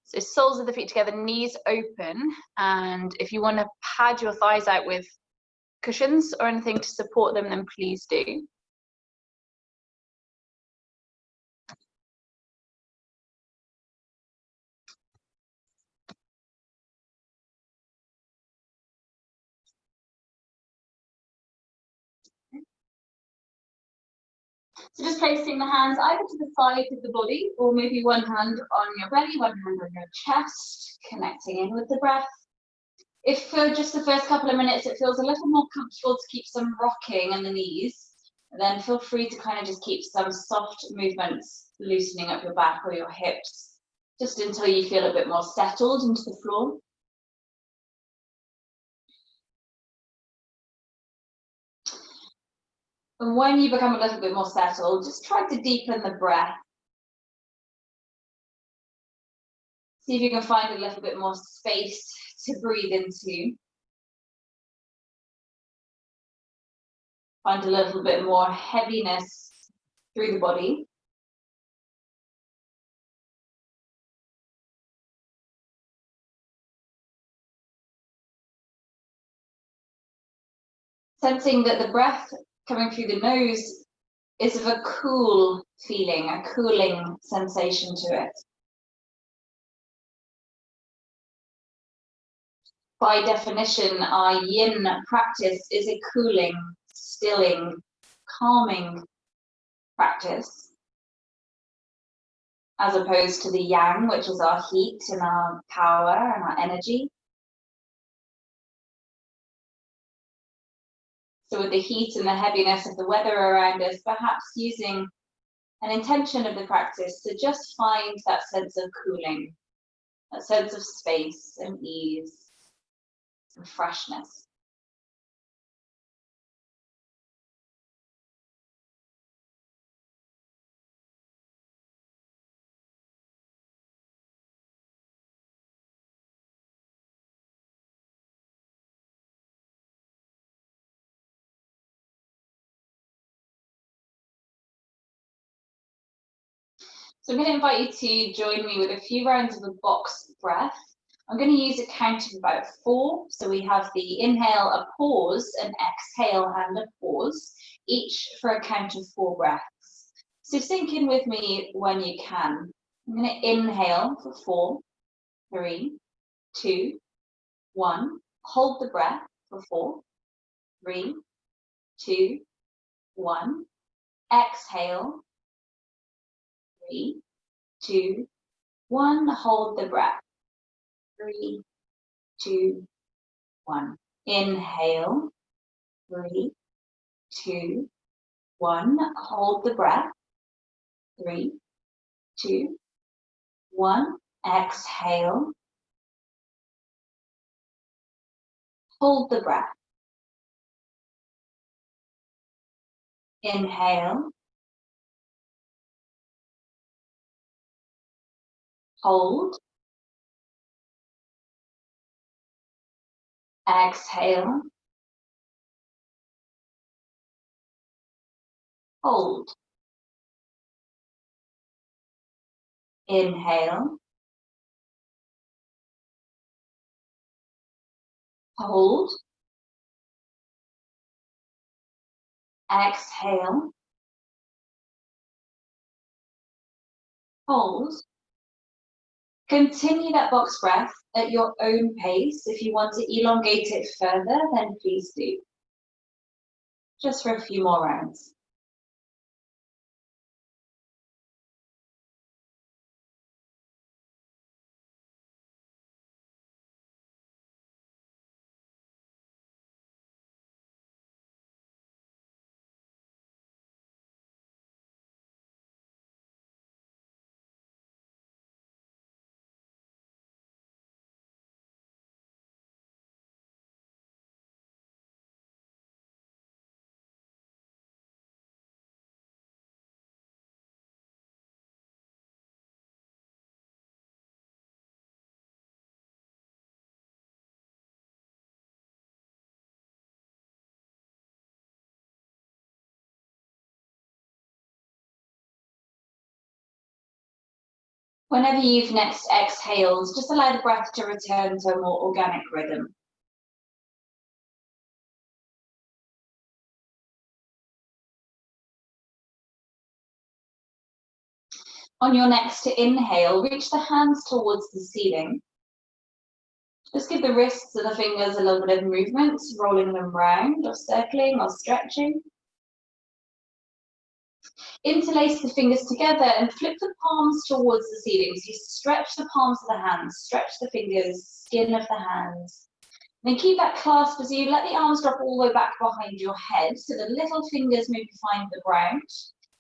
So soles of the feet together, knees open, and if you want to pad your thighs out with cushions or anything to support them, then please do. So just placing the hands either to the sides of the body, or maybe one hand on your belly, one hand on your chest, connecting in with the breath. If for just the first couple of minutes it feels a little more comfortable to keep some rocking in the knees, then feel free to kind of just keep some soft movements, loosening up your back or your hips, just until you feel a bit more settled into the floor. And when you become a little bit more settled, just try to deepen the breath. See if you can find a little bit more space to breathe into. Find a little bit more heaviness through the body. Sensing that the breath coming through the nose is of a cool feeling, a cooling sensation to it. By definition, our yin practice is a cooling, stilling, calming practice, as opposed to the yang, which is our heat and our power and our energy. So with the heat and the heaviness of the weather around us, perhaps using an intention of the practice to just find that sense of cooling, that sense of space and ease and freshness. So I'm going to invite you to join me with a few rounds of a box breath. I'm going to use a count of about 4. So we have the inhale, a pause, an exhale, and a pause, each for a count of 4 breaths. So sink in with me when you can. I'm going to inhale for 4, 3, 2, 1. Hold the breath for 4, 3, 2, 1. Exhale. 3, 2, 1. Hold the breath. 3, 2, 1. Inhale. 3, 2, 1. Hold the breath. 3, 2, 1. Exhale. Hold the breath. Inhale. Hold. Exhale. Hold. Inhale. Hold. Exhale. Hold. Continue that box breath at your own pace. If you want to elongate it further, then please do. Just for a few more rounds. Whenever you've next exhaled, just allow the breath to return to a more organic rhythm. On your next inhale, reach the hands towards the ceiling. Just give the wrists and the fingers a little bit of movement, rolling them round or circling or stretching. Interlace the fingers together and flip the palms towards the ceiling. So you stretch the palms of the hands, stretch the fingers, skin of the hands. Then keep that clasp as you let the arms drop all the way back behind your head. So the little fingers maybe find the ground.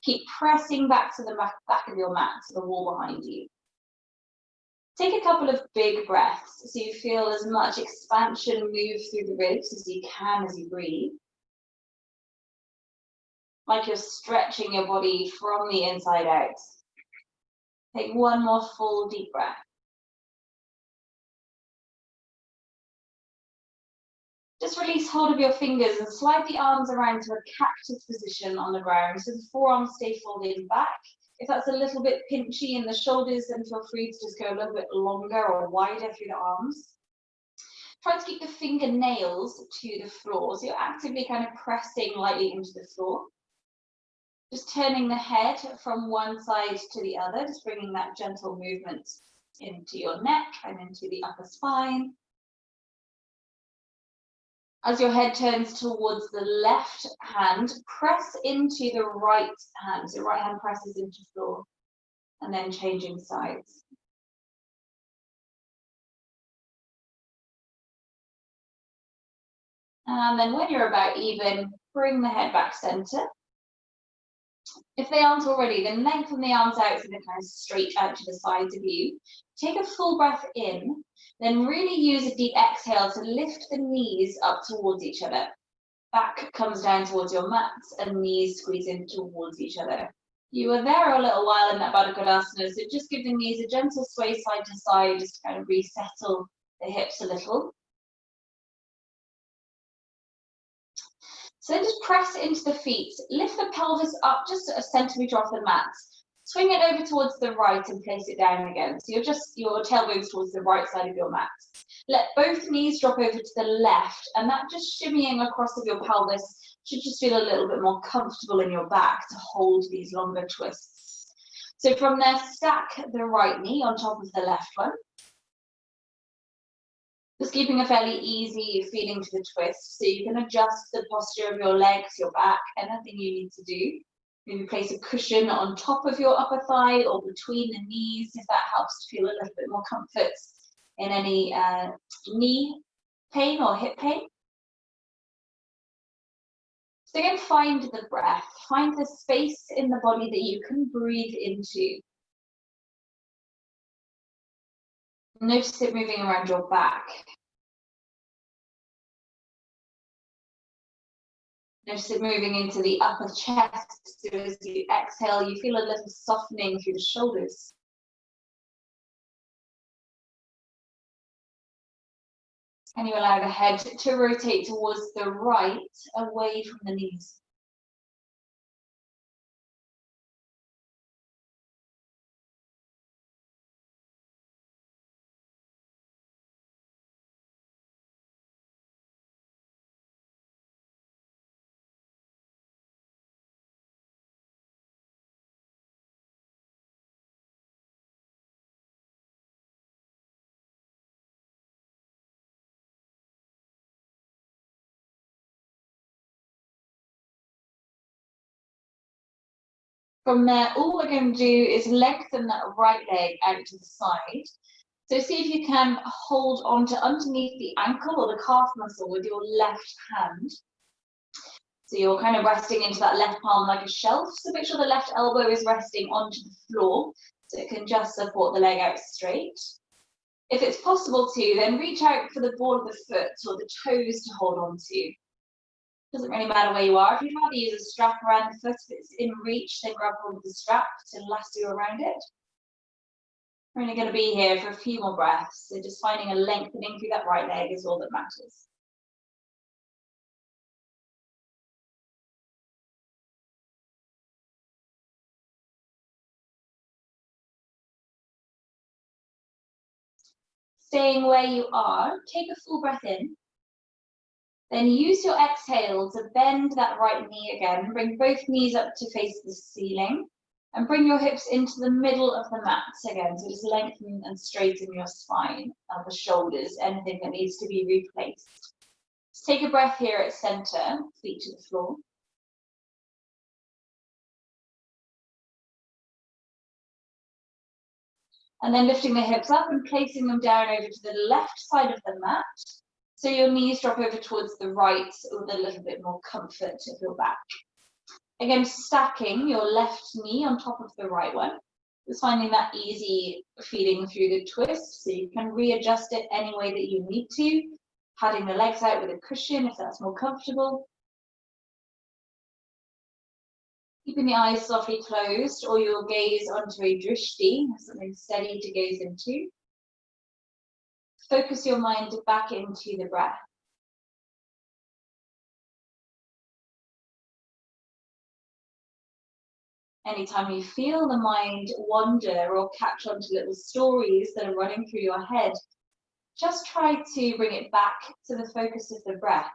Keep pressing back to the back of your mat, to the wall behind you. Take a couple of big breaths so you feel as much expansion move through the ribs as you can as you breathe. Like you're stretching your body from the inside out. Take one more full deep breath. Just release hold of your fingers and slide the arms around to a cactus position on the ground so the forearms stay folded back. If that's a little bit pinchy in the shoulders, then feel free to just go a little bit longer or wider through the arms. Try to keep the fingernails to the floor, so you're actively kind of pressing lightly into the floor. Just turning the head from one side to the other, just bringing that gentle movement into your neck and into the upper spine. As your head turns towards the left hand, press into the right hand. So right hand presses into the floor and then changing sides. And then when you're about even, bring the head back center. If they aren't already, then lengthen the arms out so they're kind of straight out to the sides of you. Take a full breath in, then really use a deep exhale to lift the knees up towards each other. Back comes down towards your mat and knees squeeze in towards each other. You were there a little while in that Baddha Konasana, so just give the knees a gentle sway side to side, just to kind of resettle the hips a little. So then just press into the feet, lift the pelvis up just a centimetre off the mat, swing it over towards the right and place it down again. So your tailbone's towards the right side of your mat. Let both knees drop over to the left, and that just shimmying across of your pelvis should just feel a little bit more comfortable in your back to hold these longer twists. So from there, stack the right knee on top of the left one. Just keeping a fairly easy feeling to the twist, so you can adjust the posture of your legs, your back, anything you need to do. Maybe place a cushion on top of your upper thigh or between the knees if that helps to feel a little bit more comfort in any knee pain or hip pain. So again, find the breath, find the space in the body that you can breathe into. Notice it moving around your back. Notice it moving into the upper chest. So as you exhale, you feel a little softening through the shoulders. And you allow the head to rotate towards the right, away from the knees. From there, all we're going to do is lengthen that right leg out to the side. So see if you can hold onto underneath the ankle or the calf muscle with your left hand. So you're kind of resting into that left palm like a shelf. So make sure the left elbow is resting onto the floor so it can just support the leg out straight. If it's possible to, then reach out for the ball of the foot or the toes to hold on to. Doesn't really matter where you are. If you'd rather use a strap around the foot, if it's in reach, then grab hold of the strap to lasso around it. We're only going to be here for a few more breaths, so just finding a lengthening through that right leg is all that matters. Staying where you are, take a full breath in. Then use your exhale to bend that right knee again. Bring both knees up to face the ceiling. And bring your hips into the middle of the mat again. So just lengthen and straighten your spine, the shoulders, anything that needs to be replaced. Just take a breath here at center, feet to the floor. And then lifting the hips up and placing them down over to the left side of the mat. So your knees drop over towards the right with a little bit more comfort of your back. Again, stacking your left knee on top of the right one. Just finding that easy feeling through the twist, so you can readjust it any way that you need to. Padding the legs out with a cushion if that's more comfortable. Keeping the eyes softly closed or your gaze onto a drishti, something steady to gaze into. Focus your mind back into the breath. Anytime you feel the mind wander or catch onto little stories that are running through your head, just try to bring it back to the focus of the breath.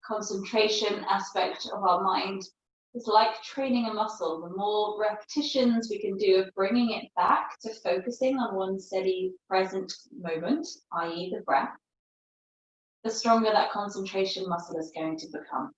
Concentration aspect of our mind is like training a muscle. The more repetitions we can do of bringing it back to focusing on one steady present moment, i.e. the breath, the stronger that concentration muscle is going to become.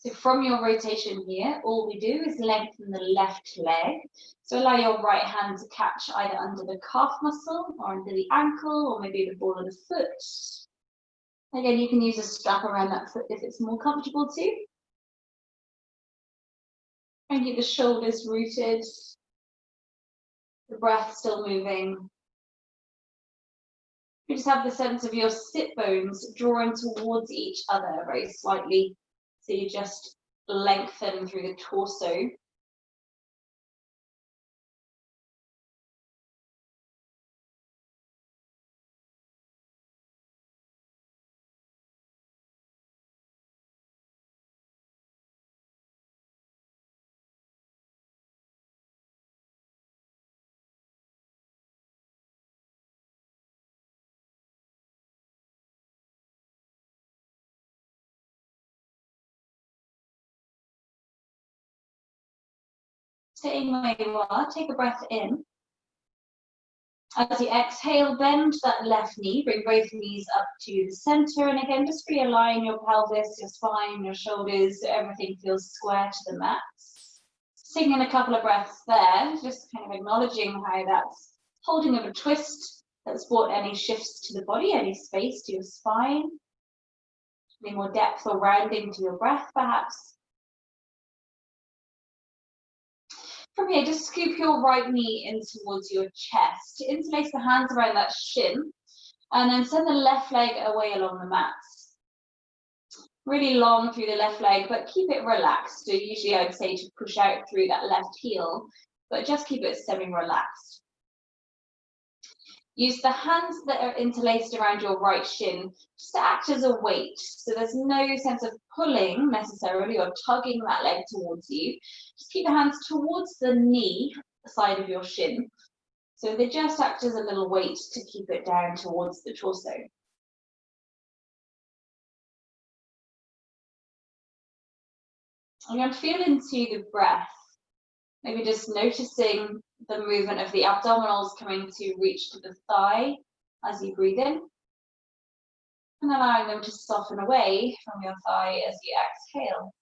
So from your rotation here, all we do is lengthen the left leg. So allow your right hand to catch either under the calf muscle or under the ankle or maybe the ball of the foot. Again, you can use a strap around that foot if it's more comfortable too. And keep the shoulders rooted, the breath still moving. You just have the sense of your sit bones drawing towards each other very slightly. So you just lengthen through the torso. Staying where you are, take a breath in. As you exhale, bend that left knee, bring both knees up to the center, and again, just realign your pelvis, your spine, your shoulders, so everything feels square to the mat. Taking in a couple of breaths there, just kind of acknowledging how that's holding of a twist that's brought any shifts to the body, any space to your spine, any more depth or rounding to your breath, perhaps. From here, just scoop your right knee in towards your chest. Interlace the hands around that shin, and then send the left leg away along the mat. Really long through the left leg, but keep it relaxed. So usually I'd say to push out through that left heel, but just keep it semi-relaxed. Use the hands that are interlaced around your right shin just to act as a weight. So there's no sense of pulling necessarily or tugging that leg towards you. Just keep the hands towards the knee side of your shin. So they just act as a little weight to keep it down towards the torso. I'm going to feel into the breath. Maybe just noticing the movement of the abdominals coming to reach to the thigh as you breathe in. And allowing them to soften away from your thigh as you exhale.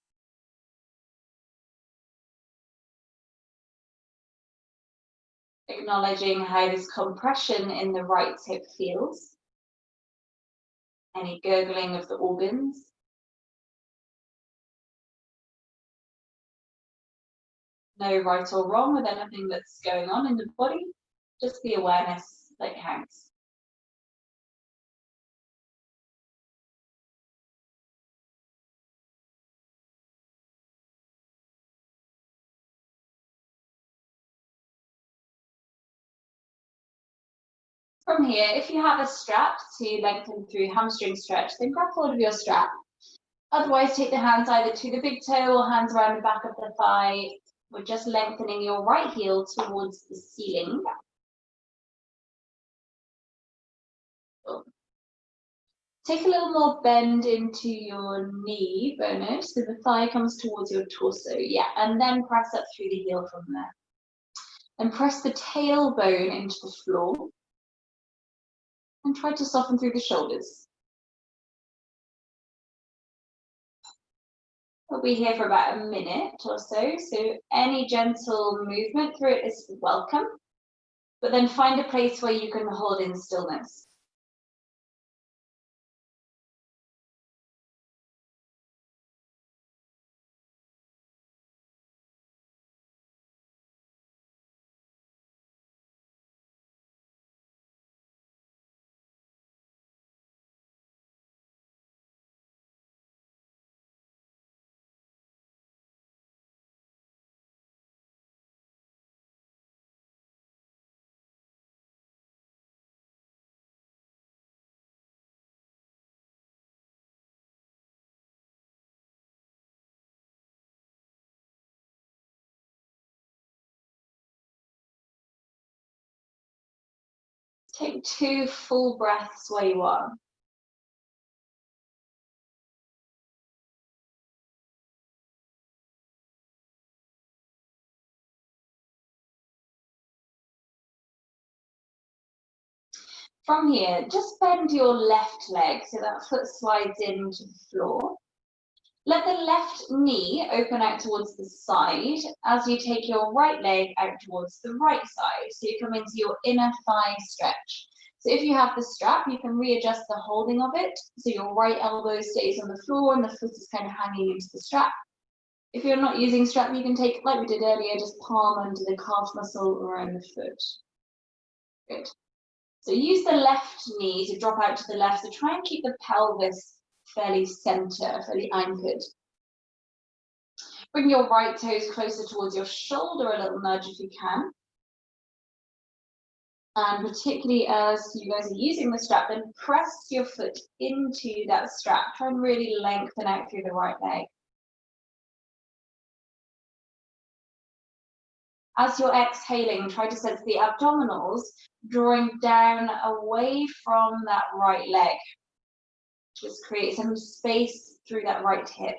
Acknowledging how this compression in the right hip feels. Any gurgling of the organs. No right or wrong with anything that's going on in the body. Just the awareness that counts. From here, if you have a strap to lengthen through hamstring stretch, then grab hold of your strap. Otherwise, take the hands either to the big toe or hands around the back of the thigh. We're just lengthening your right heel towards the ceiling. Take a little more bend into your knee bone, so the thigh comes towards your torso. Yeah, and then press up through the heel from there. And press the tailbone into the floor. And try to soften through the shoulders. We'll be here for about a minute or so any gentle movement through it is welcome, but then find a place where you can hold in stillness. Take 2 full breaths where you are. From here, just bend your left leg so that foot slides into the floor. Let the left knee open out towards the side as you take your right leg out towards the right side. So you come into your inner thigh stretch. So if you have the strap, you can readjust the holding of it. So your right elbow stays on the floor and the foot is kind of hanging into the strap. If you're not using strap, you can take, like we did earlier, just palm under the calf muscle around the foot. Good. So use the left knee to drop out to the left. So try and keep the pelvis fairly center, fairly anchored. Bring your right toes closer towards your shoulder, a little nudge if you can. And particularly as you guys are using the strap, then press your foot into that strap. Try and really lengthen out through the right leg. As you're exhaling, try to sense the abdominals drawing down away from that right leg. Just create some space through that right hip.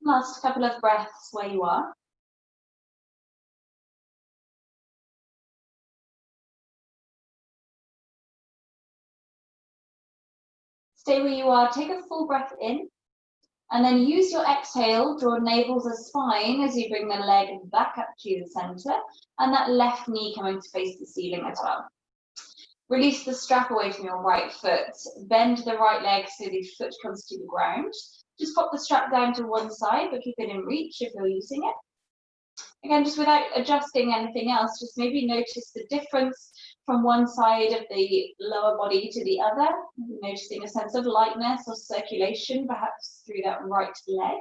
Last couple of breaths where you are. Stay where you are, take a full breath in, and then use your exhale, draw navel to spine as you bring the leg back up to the center, and that left knee coming to face the ceiling as well. Release the strap away from your right foot, bend the right leg so the foot comes to the ground. Just pop the strap down to one side, but keep it in reach if you're using it. Again, just without adjusting anything else, just maybe notice the difference from one side of the lower body to the other. Maybe noticing a sense of lightness or circulation, perhaps through that right leg.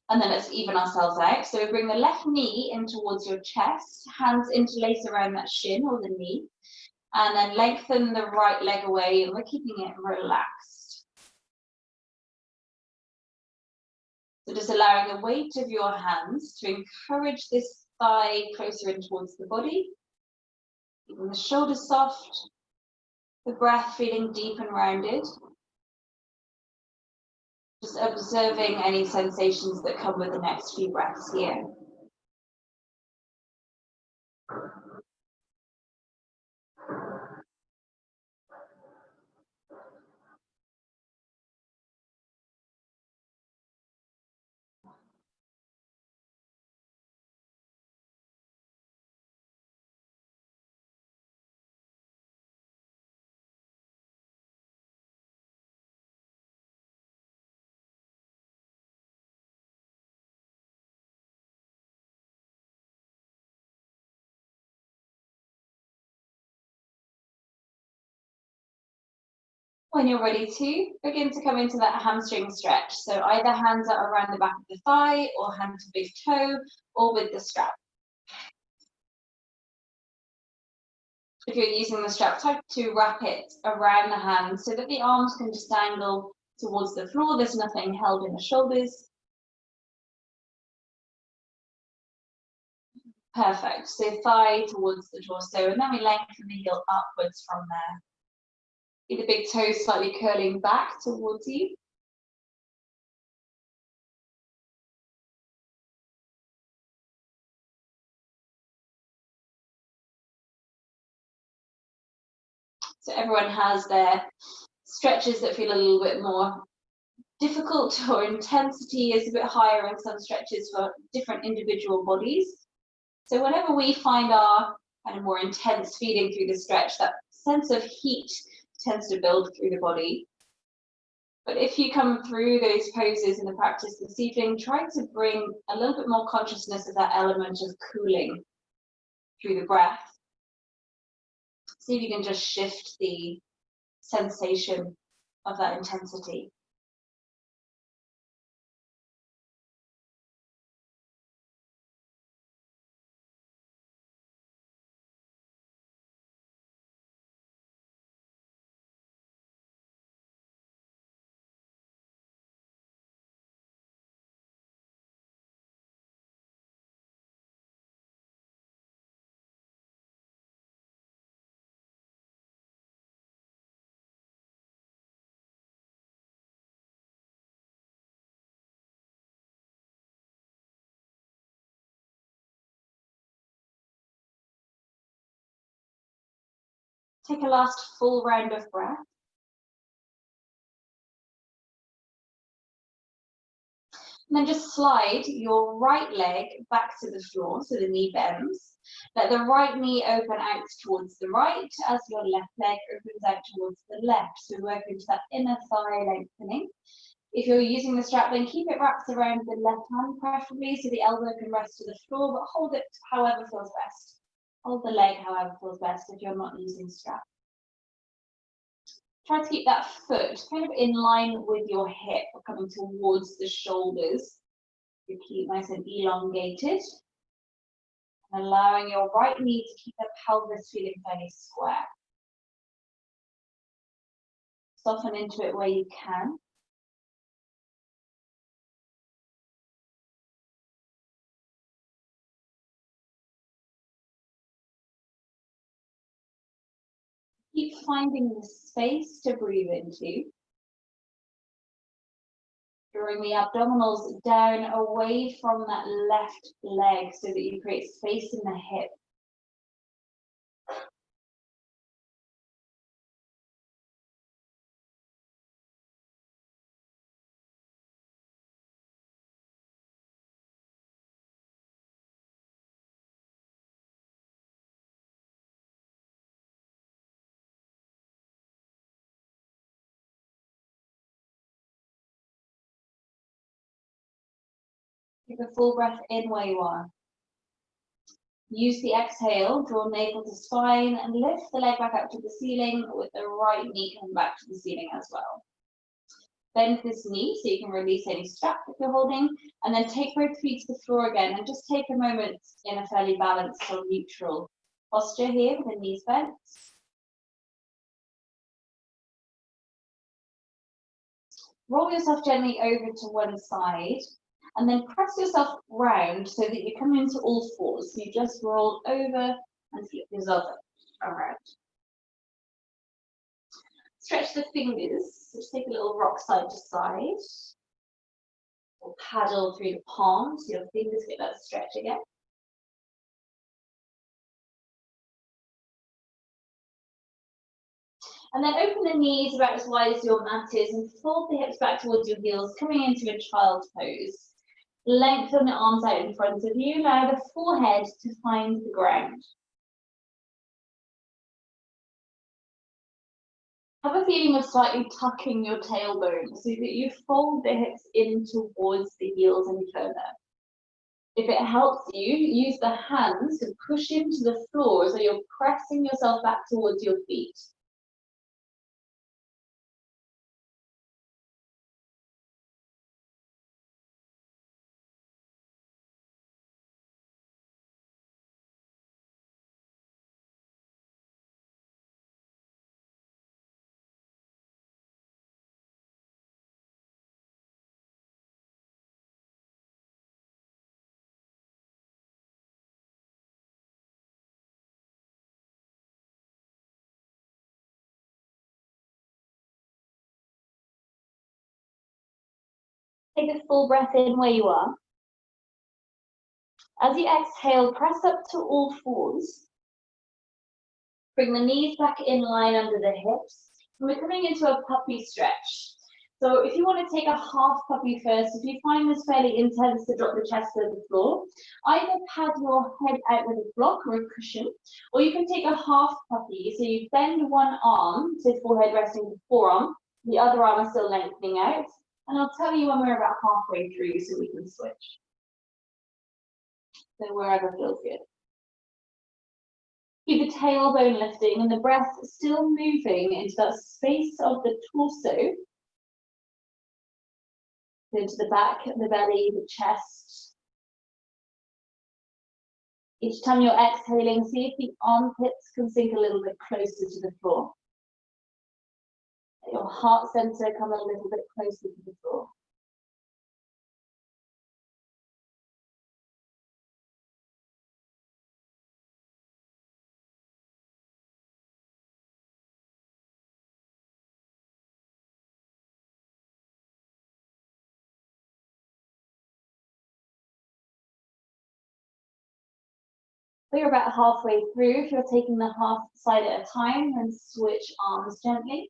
And then let's even ourselves out. So we bring the left knee in towards your chest, hands interlace around that shin or the knee, and then lengthen the right leg away, and we're keeping it relaxed. So just allowing the weight of your hands to encourage this thigh closer in towards the body. Keeping the shoulders soft, the breath feeling deep and rounded. Just observing any sensations that come with the next few breaths here. When you're ready to, begin to come into that hamstring stretch. So either hands are around the back of the thigh or hand to big toe or with the strap. If you're using the strap, try to wrap it around the hand so that the arms can just angle towards the floor. There's nothing held in the shoulders. Perfect. So thigh towards the torso, and then we lengthen the heel upwards from there. See the big toe slightly curling back towards you. So everyone has their stretches that feel a little bit more difficult, or intensity is a bit higher in some stretches for different individual bodies. So whenever we find our kind of more intense feeling through the stretch, that sense of heat tends to build through the body. But if you come through those poses in the practice this evening, try to bring a little bit more consciousness of that element of cooling through the breath. See if you can just shift the sensation of that intensity. Take a last full round of breath. And then just slide your right leg back to the floor so the knee bends. Let the right knee open out towards the right as your left leg opens out towards the left. So we work into that inner thigh lengthening. If you're using the strap, then keep it wrapped around the left hand preferably so the elbow can rest to the floor, but hold it however feels best. Hold the leg however feels best if you're not using strap. Try to keep that foot kind of in line with your hip, coming towards the shoulders. You keep nice and elongated. And allowing your right knee to keep the pelvis feeling fairly square. Soften into it where you can. Keep finding the space to breathe into. Drawing the abdominals down away from that left leg so that you create space in the hip. Take a full breath in where you are. Use the exhale, draw navel to spine and lift the leg back up to the ceiling with the right knee coming back to the ceiling as well. Bend this knee so you can release any strap that you're holding, and then take both feet to the floor again and just take a moment in a fairly balanced or neutral posture here with the knees bent. Roll yourself gently over to one side and then press yourself round so that you come into all fours. So you just roll over and flip yourself around. Stretch the fingers, so just take a little rock side to side. Or paddle through the palms, so your fingers get that stretch again. And then open the knees about as wide as your mat is and fold the hips back towards your heels, coming into a child's pose. Lengthen the arms out in front of you, allow the forehead to find the ground. Have a feeling of slightly tucking your tailbone so that you fold the hips in towards the heels and further. If it helps you, use the hands to push into the floor so you're pressing yourself back towards your feet. Take a full breath in where you are. As you exhale, press up to all fours. Bring the knees back in line under the hips. And we're coming into a puppy stretch. So if you want to take a half puppy first, if you find this fairly intense to drop the chest to the floor, either pad your head out with a block or a cushion, or you can take a half puppy. So you bend one arm, so forehead resting the forearm, the other arm is still lengthening out. And I'll tell you when we're about halfway through so we can switch. So wherever feels good. Keep the tailbone lifting and the breath still moving into that space of the torso. Into the back, the belly, the chest. Each time you're exhaling, see if the armpits can sink a little bit closer to the floor. Let your heart center come a little bit closer to the floor. We're about halfway through. If you're taking the half side at a time, then switch arms gently.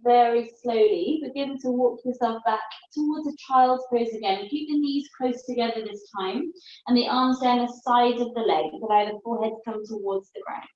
Very slowly, begin to walk yourself back towards a child's pose again. Keep the knees close together this time, and the arms down the sides of the leg. Allow the forehead to come towards the ground.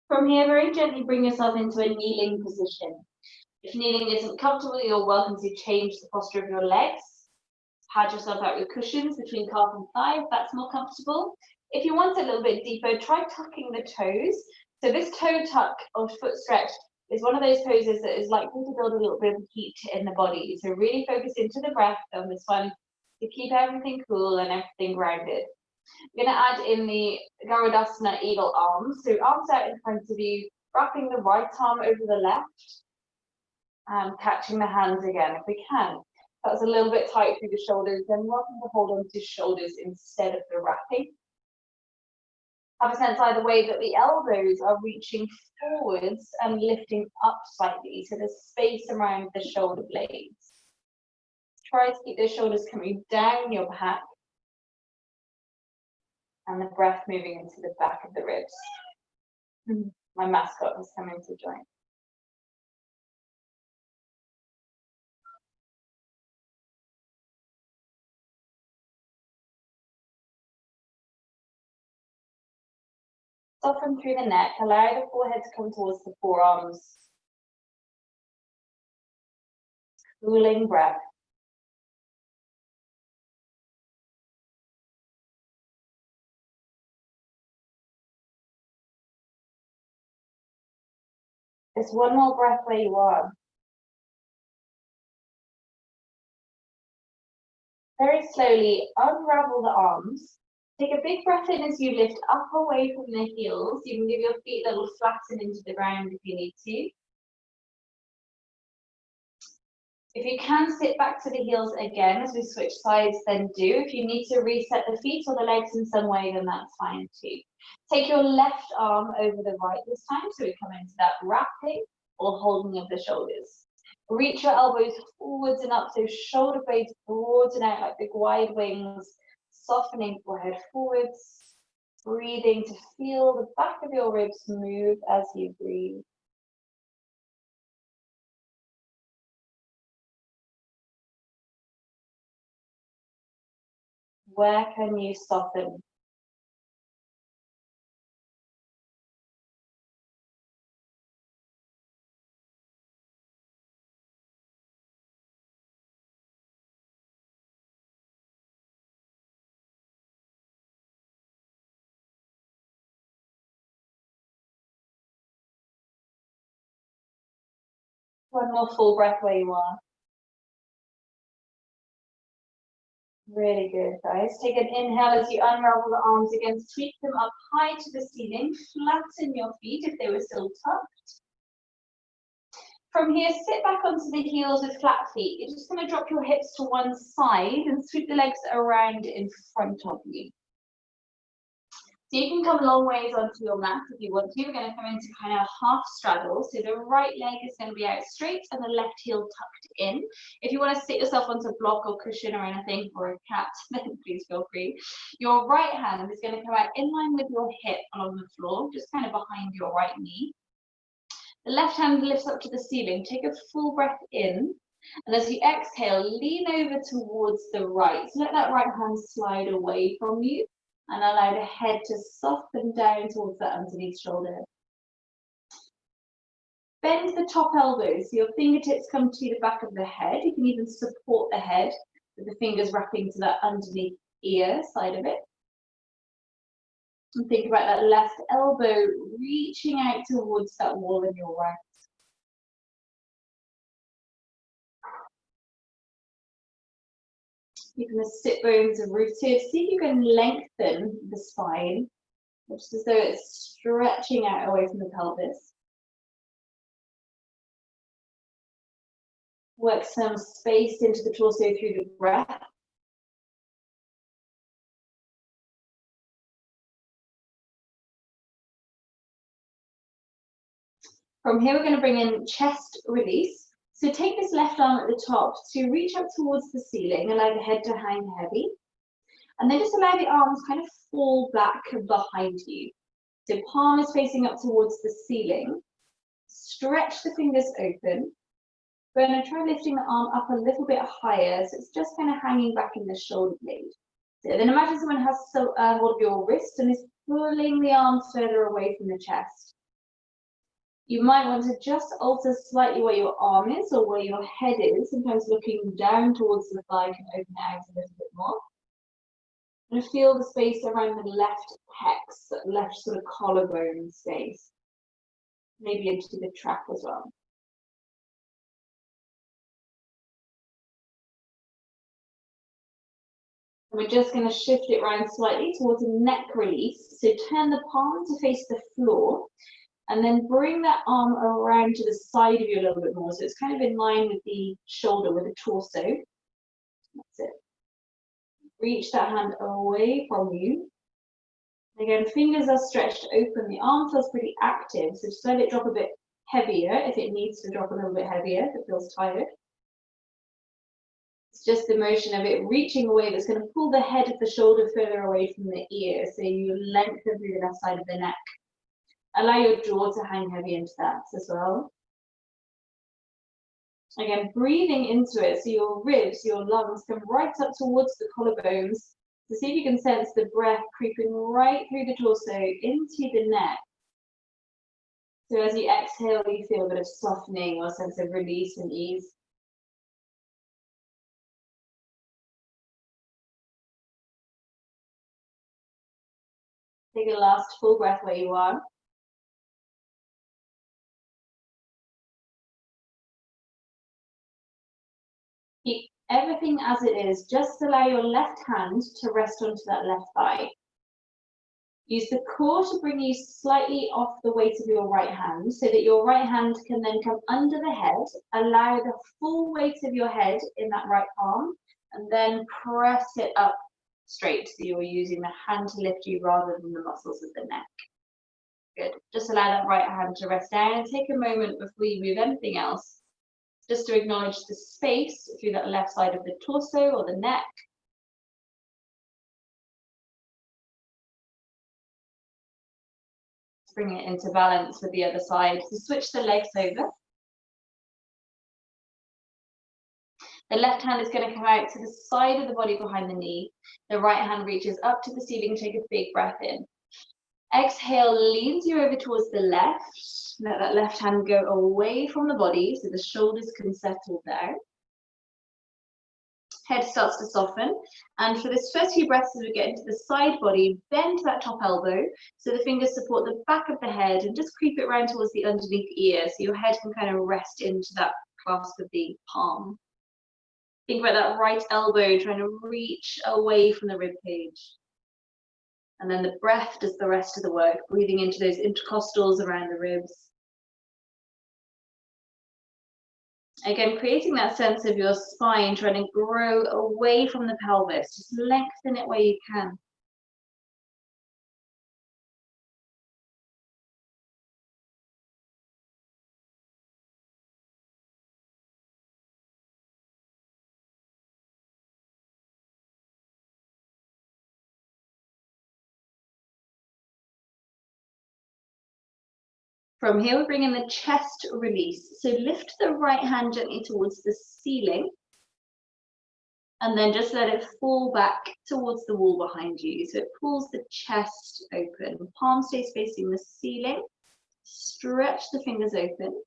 From here, very gently bring yourself into a kneeling position. If kneeling isn't comfortable, you're welcome to change the posture of your legs. Pad yourself out with cushions between calf and thigh if that's more comfortable. If you want it a little bit deeper, try tucking the toes. So this toe tuck or foot stretch is one of those poses that is likely to build a little bit of heat in the body. So really focus into the breath on this one to keep everything cool and everything grounded. We're going to add in the Garudasana eagle arms. So arms out in front of you, wrapping the right arm over the left and catching the hands again if we can. That's a little bit tight through the shoulders, then welcome to hold on to shoulders instead of the wrapping. Have a sense either way that the elbows are reaching forwards and lifting up slightly, so there's space around the shoulder blades. Try to keep the shoulders coming down your back and the breath moving into the back of the ribs. My mascot has come in to join. Soften through the neck, allow the forehead to come towards the forearms. Cooling breath. Just one more breath where you are. Very slowly unravel the arms. Take a big breath in as you lift up away from the heels. You can give your feet a little flatten into the ground if you need to. If you can sit back to the heels again as we switch sides, then do. If you need to reset the feet or the legs in some way, then that's fine too. Take your left arm over the right this time, so we come into that wrapping. or holding of the shoulders. Reach your elbows forwards and up, so shoulder blades broaden out like big wide wings, softening forehead forwards, breathing to feel the back of your ribs move as you breathe. Where can you soften? One more full breath where you are. Really good, guys. Take an inhale as you unravel the arms again, sweep them up high to the ceiling, flatten your feet if they were still tucked. From here, sit back onto the heels with flat feet. You're just going to drop your hips to one side and sweep the legs around in front of you. So you can come long ways onto your mat if you want to. We're going to come into kind of half straddle. So the right leg is going to be out straight and the left heel tucked in. If you want to sit yourself onto a block or cushion or anything, or a cat, then please feel free. Your right hand is going to come out in line with your hip along the floor, just kind of behind your right knee. The left hand lifts up to the ceiling. Take a full breath in. And as you exhale, lean over towards the right. So let that right hand slide away from you. And allow the head to soften down towards that underneath shoulder. Bend the top elbows, so your fingertips come to the back of the head. You can even support the head with the fingers wrapping to that underneath ear side of it. And think about that left elbow reaching out towards that wall in your right. Keeping the sit bones rooted. See if you can lengthen the spine, just as though it's stretching out away from the pelvis. Work some space into the torso through the breath. From here, we're going to bring in chest release. So take this left arm at the top to reach up towards the ceiling, allow the head to hang heavy. And then just allow the arms kind of fall back behind you. So palm is facing up towards the ceiling. Stretch the fingers open. We're going to try lifting the arm up a little bit higher, so it's just kind of hanging back in the shoulder blade. So then imagine someone has hold of your wrist and is pulling the arms further away from the chest. You might want to just alter slightly where your arm is or where your head is. Sometimes looking down towards the thigh can open it out a little bit more. And feel the space around the left pecs, that left sort of collarbone space. Maybe into the trap as well. And we're just going to shift it around slightly towards a neck release. So turn the palm to face the floor. And then bring that arm around to the side of you a little bit more. So it's kind of in line with the shoulder, with the torso. That's it. Reach that hand away from you. Again, fingers are stretched open. The arm feels pretty active. So just let it drop a bit heavier if it needs to drop a little bit heavier, if it feels tired. It's just the motion of it reaching away that's going to pull the head of the shoulder further away from the ear. So you lengthen through the left side of the neck. Allow your jaw to hang heavy into that as well. Again, breathing into it, so your ribs, your lungs come right up towards the collarbones. So see if you can sense the breath creeping right through the torso into the neck. So as you exhale, you feel a bit of softening or sense of release and ease. Take a last full breath where you are. Keep everything as it is. Just allow your left hand to rest onto that left thigh. Use the core to bring you slightly off the weight of your right hand so that your right hand can then come under the head. Allow the full weight of your head in that right palm and then press it up straight. So you're using the hand to lift you rather than the muscles of the neck. Good. Just allow that right hand to rest down and take a moment before you move anything else, just to acknowledge the space through that left side of the torso or the neck. Bring it into balance with the other side. So switch the legs over. The left hand is going to come out to the side of the body behind the knee. The right hand reaches up to the ceiling. Take a big breath in. Exhale, leans you over towards the left. Let that left hand go away from the body so the shoulders can settle down. Head starts to soften. And for this first few breaths as we get into the side body, bend that top elbow so the fingers support the back of the head and just creep it around towards the underneath ear so your head can kind of rest into that clasp of the palm. Think about that right elbow trying to reach away from the rib cage. And then the breath does the rest of the work, breathing into those intercostals around the ribs. Again, creating that sense of your spine trying to grow away from the pelvis. Just lengthen it where you can. From here, we bring in the chest release. So lift the right hand gently towards the ceiling. And then just let it fall back towards the wall behind you. So it pulls the chest open. Palm stays facing the ceiling. Stretch the fingers open.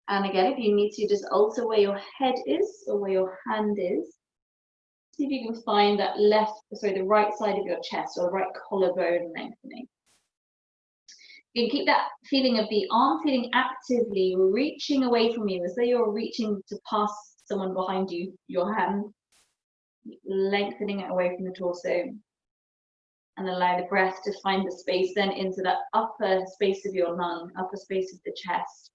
And again, if you need to, just alter where your head is or where your hand is. See if you can find that the right side of your chest or the right collarbone lengthening. You can keep that feeling of the arm feeling actively reaching away from you as though you're reaching to pass someone behind you, your hand. Lengthening it away from the torso. And allow the breath to find the space then into that upper space of your lung, upper space of the chest.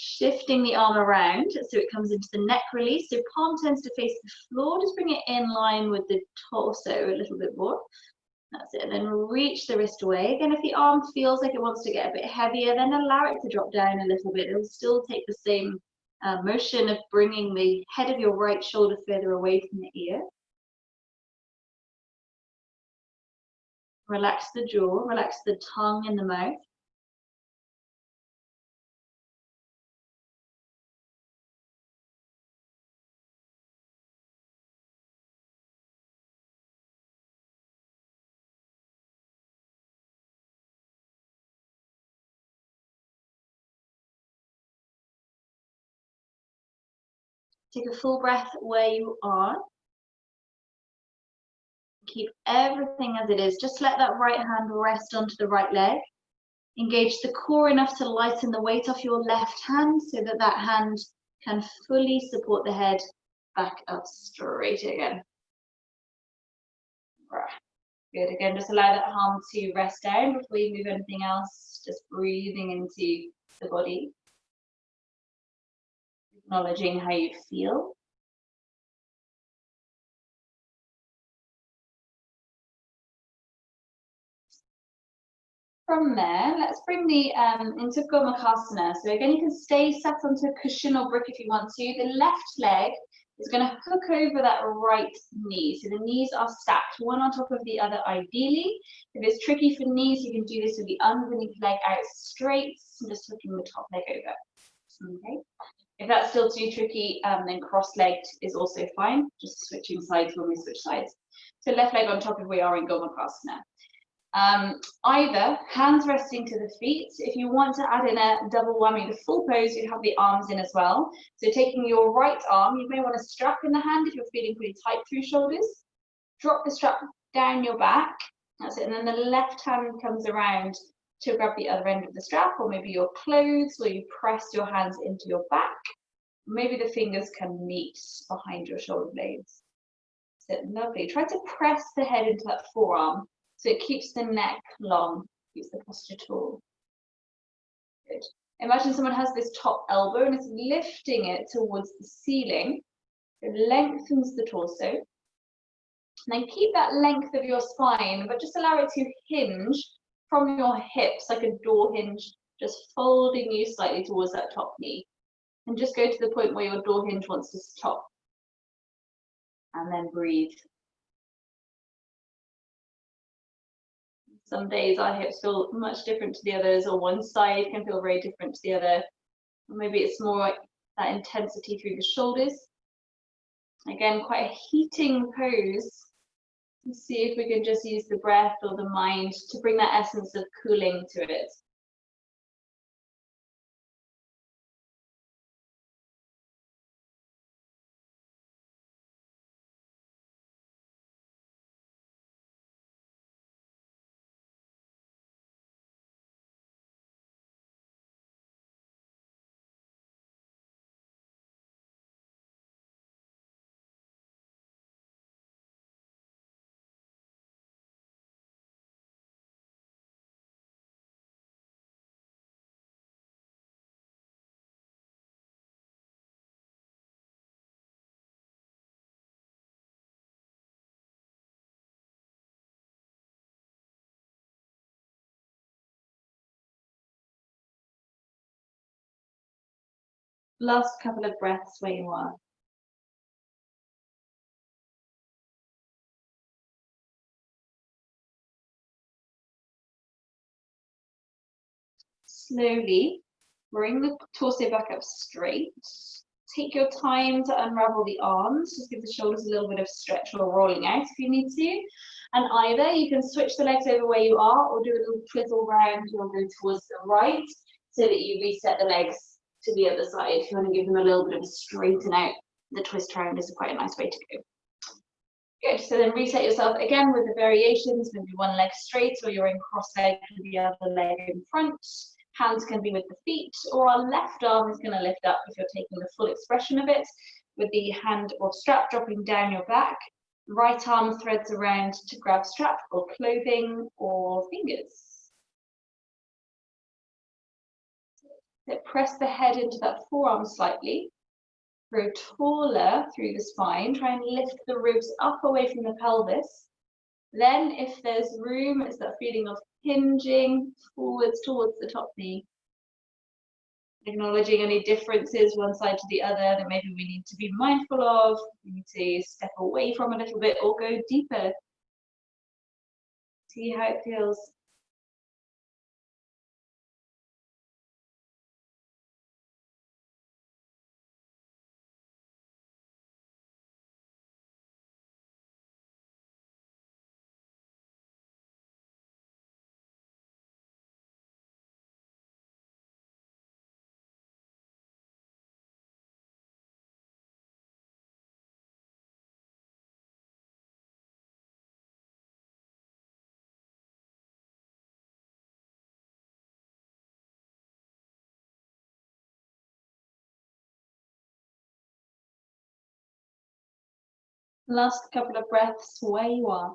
Shifting the arm around so it comes into the neck release. So palm tends to face the floor. Just bring it in line with the torso a little bit more. That's it. And then reach the wrist away. Again, if the arm feels like it wants to get a bit heavier, then allow it to drop down a little bit. It'll still take the same motion of bringing the head of your right shoulder further away from the ear. Relax the jaw, relax the tongue and the mouth. Take a full breath where you are. Keep everything as it is. Just let that right hand rest onto the right leg. Engage the core enough to lighten the weight off your left hand so that that hand can fully support the head back up straight again. Good. Again, just allow that arm to rest down before you move anything else. Just breathing into the body. Acknowledging how you feel. From there, let's bring the into Gomukhasana. So again, you can stay sat onto a cushion or brick if you want to. The left leg is going to hook over that right knee. So the knees are stacked, one on top of the other ideally. If it's tricky for knees, you can do this with the underneath leg out straight, and just hooking the top leg over. Okay. If that's still too tricky, then cross-legged is also fine. Just switching sides when we switch sides. So left leg on top if we are in Gomukhasana. Either hands resting to the feet. If you want to add in a double whammy, the full pose, you'd have the arms in as well. So taking your right arm, you may want to strap in the hand if you're feeling pretty tight through shoulders. Drop the strap down your back. That's it. And then the left hand comes around to grab the other end of the strap, or maybe your clothes, where you press your hands into your back. Maybe the fingers can meet behind your shoulder blades. So lovely. Try to press the head into that forearm so it keeps the neck long, keeps the posture tall. Good. Imagine someone has this top elbow and is lifting it towards the ceiling. It lengthens the torso. And then keep that length of your spine, but just allow it to hinge from your hips like a door hinge, just folding you slightly towards that top knee. And just go to the point where your door hinge wants to stop. And then breathe. Some days our hips feel much different to the others, or one side can feel very different to the other. Or maybe it's more like that intensity through the shoulders. Again, quite a heating pose. Let's see if we can just use the breath or the mind to bring that essence of cooling to it. Last couple of breaths where you are. Slowly bring the torso back up straight. Take your time to unravel the arms. Just give the shoulders a little bit of stretch or rolling out if you need to. And either you can switch the legs over where you are, or do a little twizzle round or go towards the right so that you reset the legs to the other side. If you want to give them a little bit of a straighten out, the twist round is quite a nice way to go. Good, so then reset yourself again with the variations, maybe one leg straight or you're in cross leg with the other leg in front. Hands can be with the feet, or our left arm is going to lift up if you're taking the full expression of it, with the hand or strap dropping down your back. Right arm threads around to grab strap or clothing or fingers. So press the head into that forearm slightly. Grow taller through the spine. Try and lift the ribs up away from the pelvis. Then, if there's room, it's that feeling of hinging forwards towards the top knee. Acknowledging any differences one side to the other that maybe we need to be mindful of. We need to step away from a little bit or go deeper. See how it feels. Last couple of breaths where you are.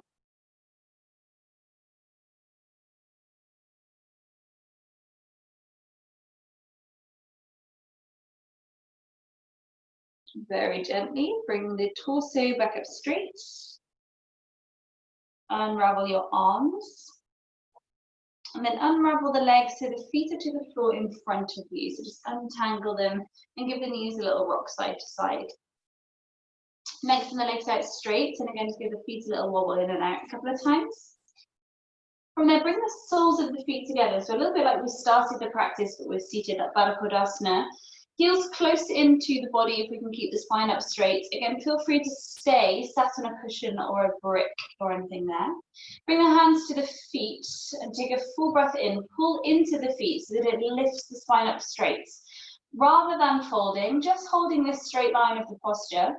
Very gently bring the torso back up straight. Unravel your arms. And then unravel the legs so the feet are to the floor in front of you. So just untangle them and give the knees a little rock side to side. Lengthen the legs out straight, and again just give the feet a little wobble in and out a couple of times. From there, bring the soles of the feet together. So a little bit like we started the practice, but we're seated at Baddha Kodasana. Heels close into the body if we can keep the spine up straight. Again, feel free to stay sat on a cushion or a brick or anything there. Bring the hands to the feet and take a full breath in. Pull into the feet so that it lifts the spine up straight. Rather than folding, just holding this straight line of the posture,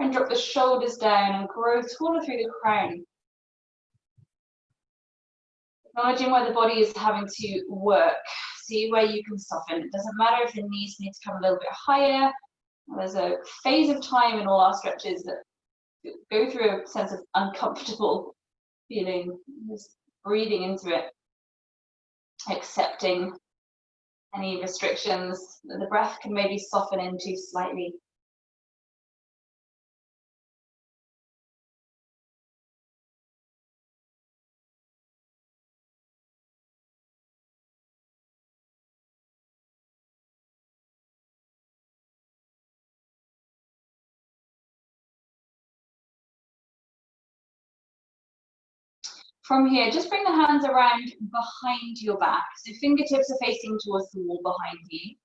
and drop the shoulders down and grow taller through the crown. Acknowledging where the body is having to work. See where you can soften. It doesn't matter if the knees need to come a little bit higher. There's a phase of time in all our stretches that go through a sense of uncomfortable feeling. Just breathing into it. Accepting Any restrictions that the breath can maybe soften into slightly. From here, just bring the hands around behind your back. So fingertips are facing towards the wall behind you.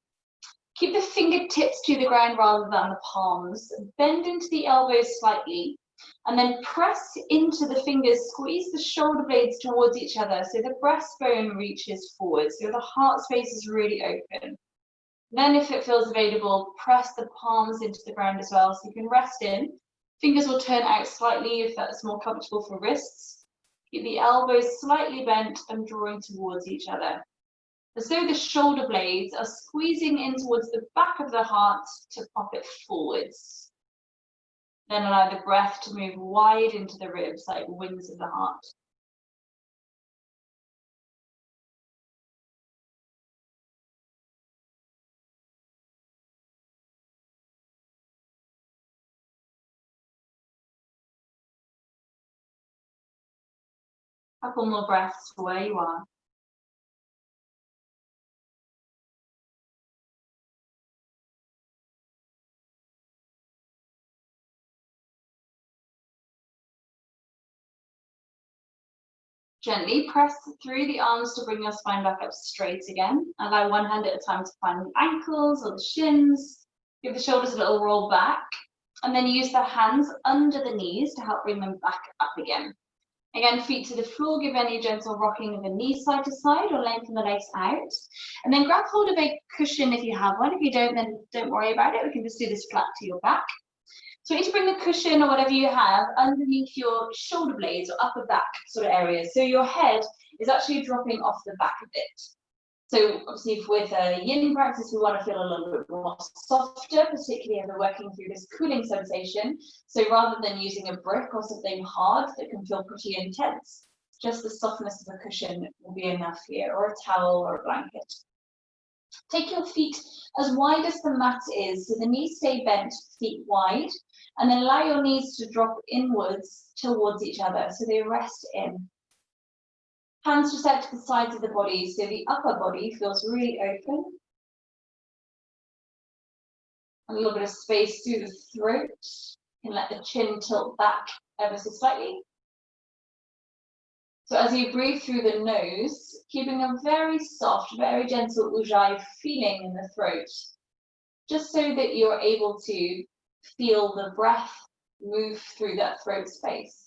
Keep the fingertips to the ground rather than the palms. Bend into the elbows slightly, and then press into the fingers. Squeeze the shoulder blades towards each other so the breastbone reaches forward, so the heart space is really open. Then, if it feels available, press the palms into the ground as well, so you can rest in. Fingers will turn out slightly if that's more comfortable for wrists. Keep the elbows slightly bent and drawing towards each other, as though the shoulder blades are squeezing in towards the back of the heart to pop it forwards. Then allow the breath to move wide into the ribs like wings of the heart. Couple more breaths for where you are. Gently press through the arms to bring your spine back up straight again. Allow one hand at a time to find the ankles or the shins. Give the shoulders a little roll back, and then use the hands under the knees to help bring them back up again. Again, feet to the floor, give any gentle rocking of the knees side to side or lengthen the legs out. And then grab hold of a cushion if you have one. If you don't, then don't worry about it. We can just do this flat to your back. So you need to bring the cushion or whatever you have underneath your shoulder blades or upper back sort of areas. So your head is actually dropping off the back a bit. So obviously with a yin practice, we want to feel a little bit more softer, particularly if we're working through this cooling sensation. So rather than using a brick or something hard that can feel pretty intense, just the softness of a cushion will be enough here, or a towel or a blanket. Take your feet as wide as the mat is, so the knees stay bent, feet wide, and then allow your knees to drop inwards towards each other, so they rest in. Hands just out to the sides of the body, so the upper body feels really open. A little bit of space through the throat. You can let the chin tilt back ever so slightly. So as you breathe through the nose, keeping a very soft, very gentle ujjayi feeling in the throat, just so that you're able to feel the breath move through that throat space.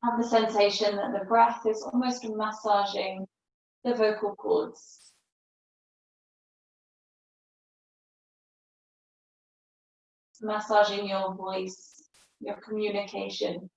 Have the sensation that the breath is almost massaging the vocal cords. Massaging your voice, your communication.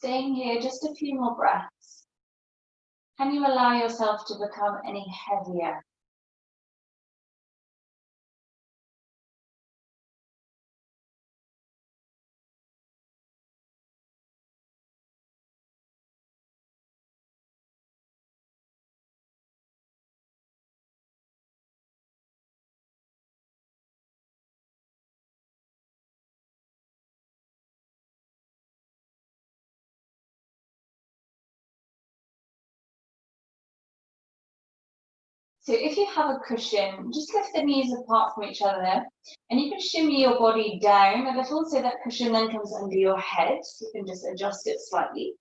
Staying here just a few more breaths. Can you allow yourself to become any heavier? So if you have a cushion, just lift the knees apart from each other, and you can shimmy your body down a little so that cushion then comes under your head. So you can just adjust it slightly,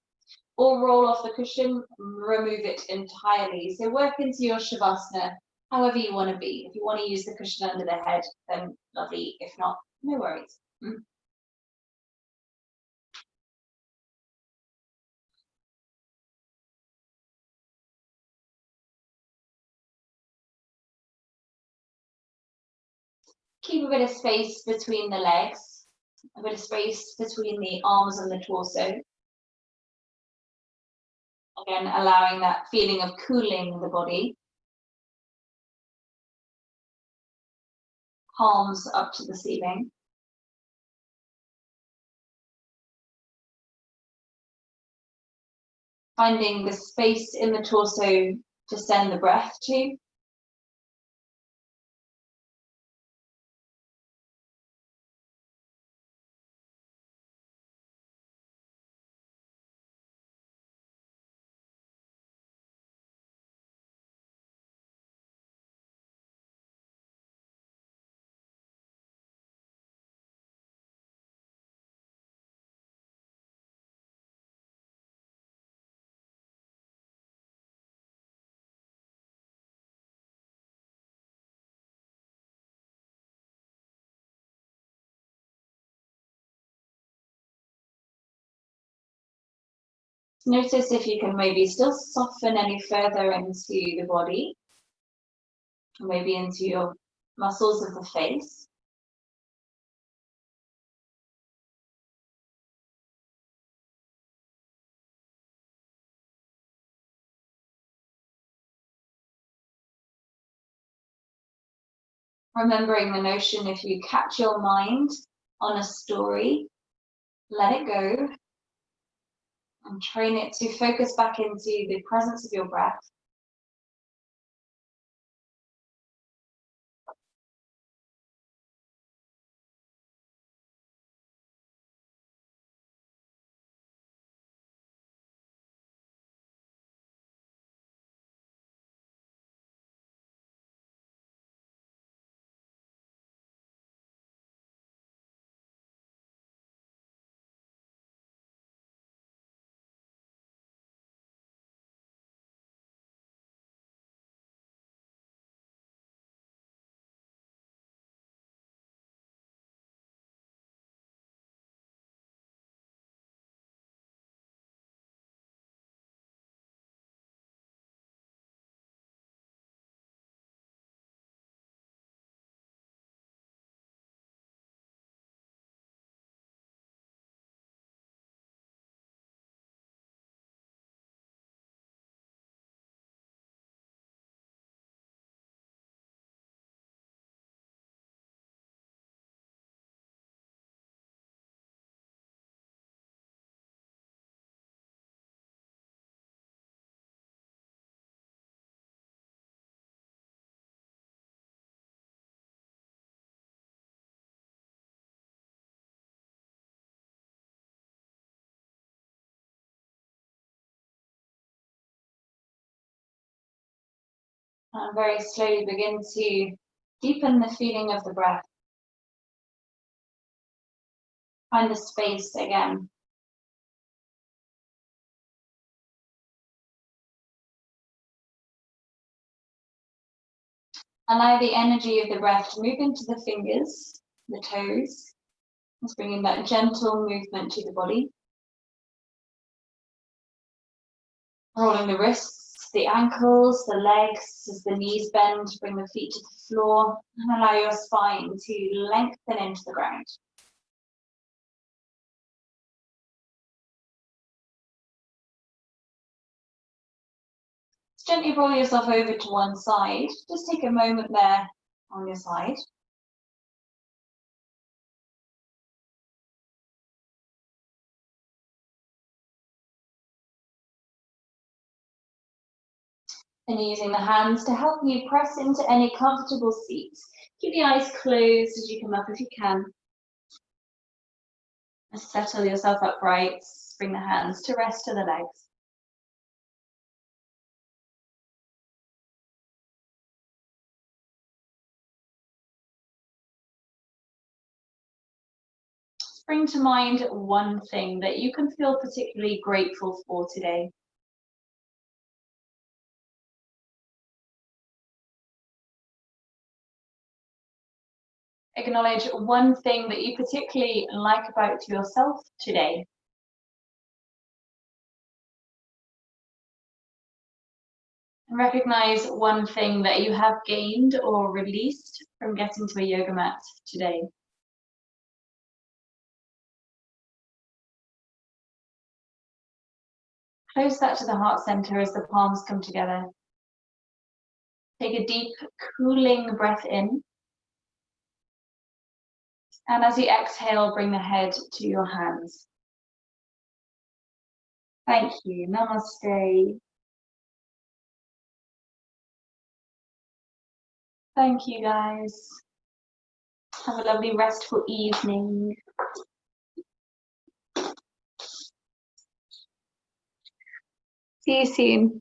or roll off the cushion, remove it entirely. So work into your Shavasana however you want to be. If you want to use the cushion under the head, then lovely. If not, no worries. Keep a bit of space between the legs, a bit of space between the arms and the torso. Again, allowing that feeling of cooling the body. Palms up to the ceiling. Finding the space in the torso to send the breath to. Notice if you can maybe still soften any further into the body, maybe into your muscles of the face. Remembering the notion, if you catch your mind on a story, let it go and train it to focus back into the presence of your breath. And very slowly begin to deepen the feeling of the breath. Find the space again. Allow the energy of the breath to move into the fingers, the toes. Just bringing that gentle movement to the body. Rolling the wrists, the ankles, the legs, as the knees bend, bring the feet to the floor, and allow your spine to lengthen into the ground. Gently roll yourself over to one side. Just take a moment there on your side. And using the hands to help you press into any comfortable seats. Keep the eyes closed as you come up if you can. And settle yourself upright. Bring the hands to rest to the legs. bring to mind one thing that you can feel particularly grateful for today. Acknowledge one thing that you particularly like about yourself today. And recognize one thing that you have gained or released from getting to a yoga mat today. Close that to the heart center as the palms come together. Take a deep, cooling breath in. And as you exhale, bring the head to your hands. Thank you. Namaste. Thank you, guys. Have a lovely, restful evening. See you soon.